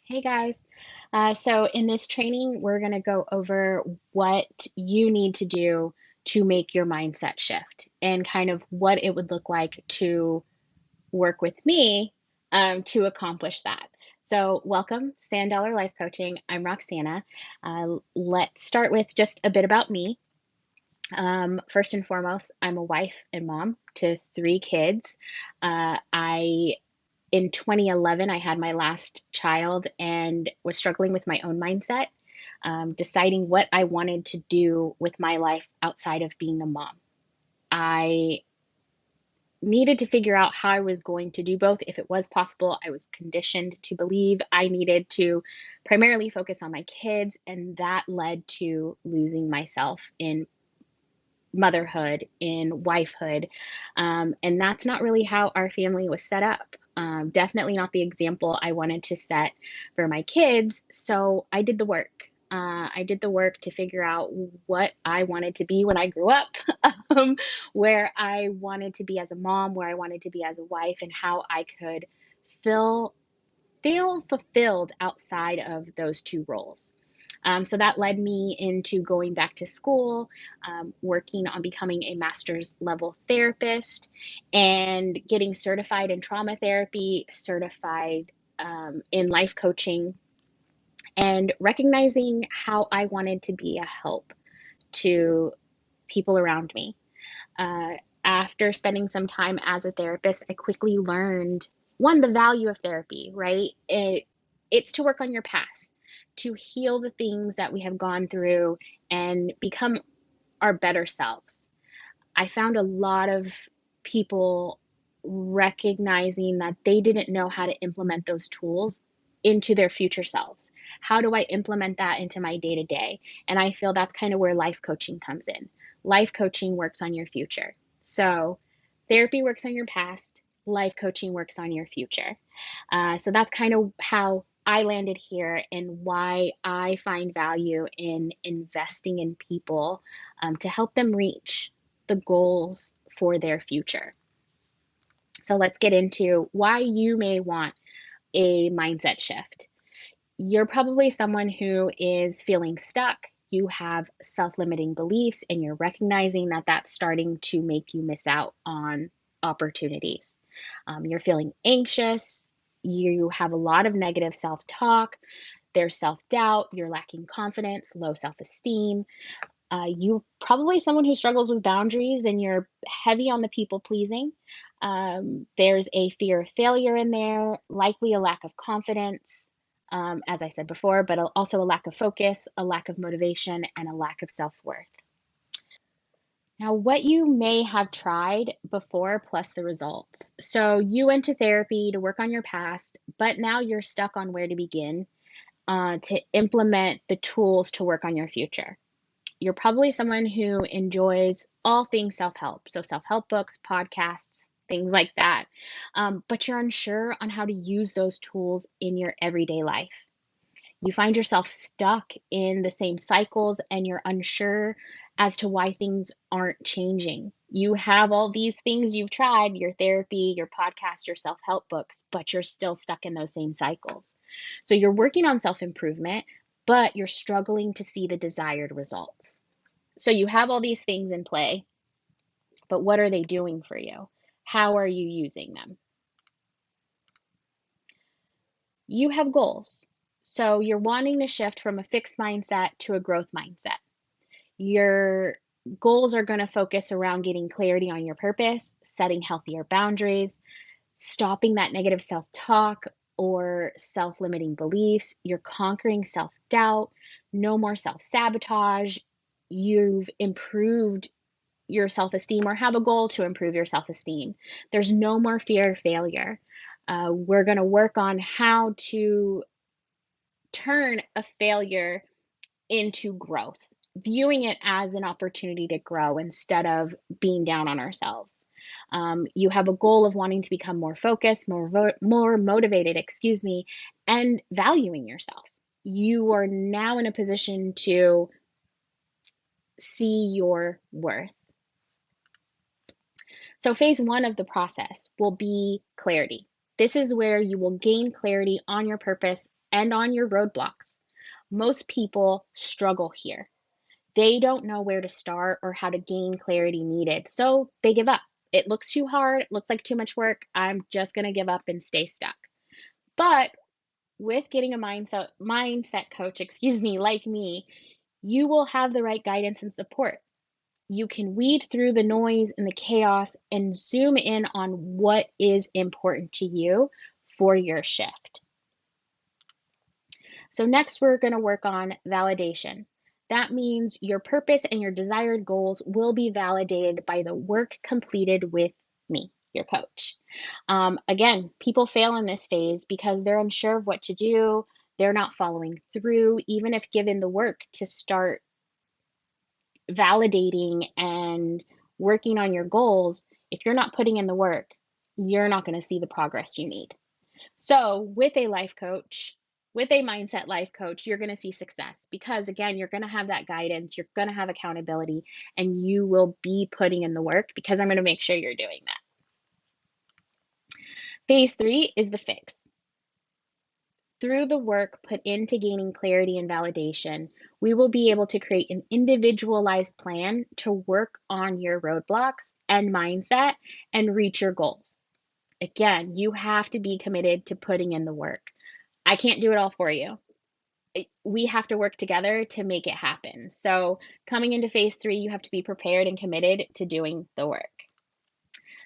Hey guys. So in this training, we're going to go over what you need to do to make your mindset shift and kind of what it would look like to work with me to accomplish that. So, welcome, Sand Dollar Life Coaching. I'm Roxana. Let's start with just a bit about me. First and foremost, I'm a wife and mom to three kids. I in 2011, I had my last child and was struggling with my own mindset, deciding what I wanted to do with my life outside of being a mom. I needed to figure out how I was going to do both. If it was possible, I was conditioned to believe I needed to primarily focus on my kids, and that led to losing myself in motherhood, in wifehood. And that's not really how our family was set up. Definitely not the example I wanted to set for my kids. So I did the work. I did the work to figure out what I wanted to be when I grew up, um, where I wanted to be as a mom, where I wanted to be as a wife, and how I could feel feel fulfilled outside of those two roles. So that led me into going back to school, working on becoming a master's level therapist, and getting certified in trauma therapy, certified in life coaching, and recognizing how I wanted to be a help to people around me. Uh, After spending some time as a therapist, I quickly learned one, the value of therapy, right? It's to work on your past, to heal the things that we have gone through and become our better selves. I found a lot of people recognizing that they didn't know how to implement those tools into their future selves. How do I implement that into my day to day? And I feel that's kind of where life coaching comes in. Life coaching works on your future. So, therapy works on your past, life coaching works on your future. So, that's kind of how I landed here and why I find value in investing in people to help them reach the goals for their future. So let's get into why you may want a mindset shift. You're probably someone who is feeling stuck. You have self limiting beliefs, and you're recognizing that that's starting to make you miss out on opportunities. You're feeling anxious. You have a lot of negative self talk. There's self doubt. You're lacking confidence, low self esteem. You probably someone who struggles with boundaries and you're heavy on the people pleasing. There's a fear of failure in there, likely a lack of confidence, as I said before, but also a lack of focus, a lack of motivation, and a lack of self worth. Now, what you may have tried before, plus the results. So, you went to therapy to work on your past, but now you're stuck on where to begin to implement the tools to work on your future. You're probably someone who enjoys all things self help. So, self help books, podcasts, things like that. But you're unsure on how to use those tools in your everyday life. You find yourself stuck in the same cycles and you're unsure as to why things aren't changing. You have all these things you've tried your therapy, your podcast, your self help books, but you're still stuck in those same cycles. So, you're working on self improvement, but you're struggling to see the desired results. So you have all these things in play, but what are they doing for you? How are you using them? You have goals. So you're wanting to shift from a fixed mindset to a growth mindset. Your goals are going to focus around getting clarity on your purpose, setting healthier boundaries, stopping that negative self talk or self limiting beliefs. You're conquering self doubt, no more self sabotage. You've improved your self esteem or have a goal to improve your self esteem. There's no more fear of failure. We're going to work on how to turn a failure into growth, viewing it as an opportunity to grow instead of being down on ourselves. You have a goal of wanting to become more focused, more motivated, excuse me, and valuing yourself. You are now in a position to see your worth. So, phase one of the process will be clarity. This is where you will gain clarity on your purpose and on your roadblocks. Most people struggle here. They don't know where to start or how to gain clarity needed, so they give up. It looks too hard, it looks like too much work. I'm just going to give up and stay stuck. But with getting a mindset coach, like me, you will have the right guidance and support. You can weed through the noise and the chaos and zoom in on what is important to you for your shift. So next we're going to work on validation. That means your purpose and your desired goals will be validated by the work completed with me, your coach. Again, people fail in this phase because they're unsure of what to do. They're not following through, even if given the work to start validating and working on your goals. If you're not putting in the work, you're not going to see the progress you need. So, with a life coach, with a mindset life coach, you're going to see success because, again, you're going to have that guidance, you're going to have accountability, and you will be putting in the work because I'm going to make sure you're doing that. Phase 3 is the fix. Through the work put into gaining clarity and validation, we will be able to create an individualized plan to work on your roadblocks and mindset and reach your goals. Again, you have to be committed to putting in the work. I can't do it all for you. We have to work together to make it happen. So, coming into phase 3, you have to be prepared and committed to doing the work.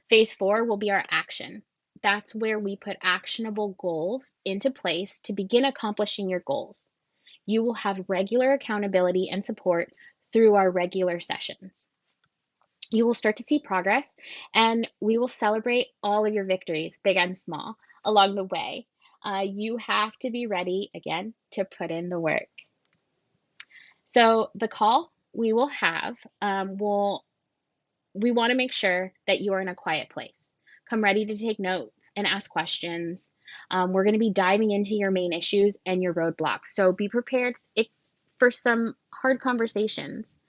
Phase 4 will be our action. That's where we put actionable goals into place to begin accomplishing your goals. You will have regular accountability and support through our regular sessions. You will start to see progress, and we will celebrate all of your victories, big and small, along the way. You have to be ready, again, to put in the work. So, the call we will have we want to make sure that you are in a quiet place. Come ready to take notes and ask questions. We're going to be diving into your main issues and your roadblocks. So be prepared for some hard conversations.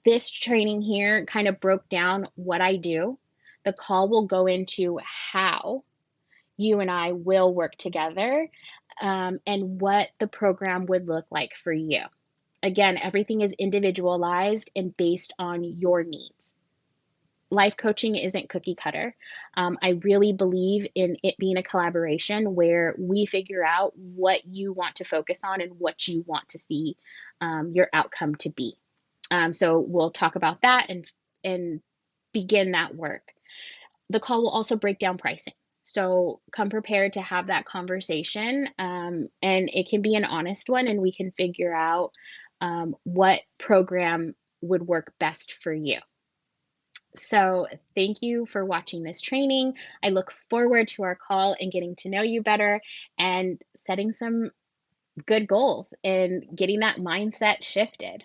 This training here kind of broke down what I do. The call will go into how you and I will work together and what the program would look like for you. Again, everything is individualized and based on your needs. Life coaching isn't cookie cutter. I really believe in it being a collaboration where we figure out what you want to focus on and what you want to see your outcome to be. So we'll talk about that and begin that work. The call will also break down pricing. So come prepared to have that conversation, and it can be an honest one, and we can figure out what program would work best for you. So thank you for watching this training. I look forward to our call and getting to know you better and setting some good goals and getting that mindset shifted.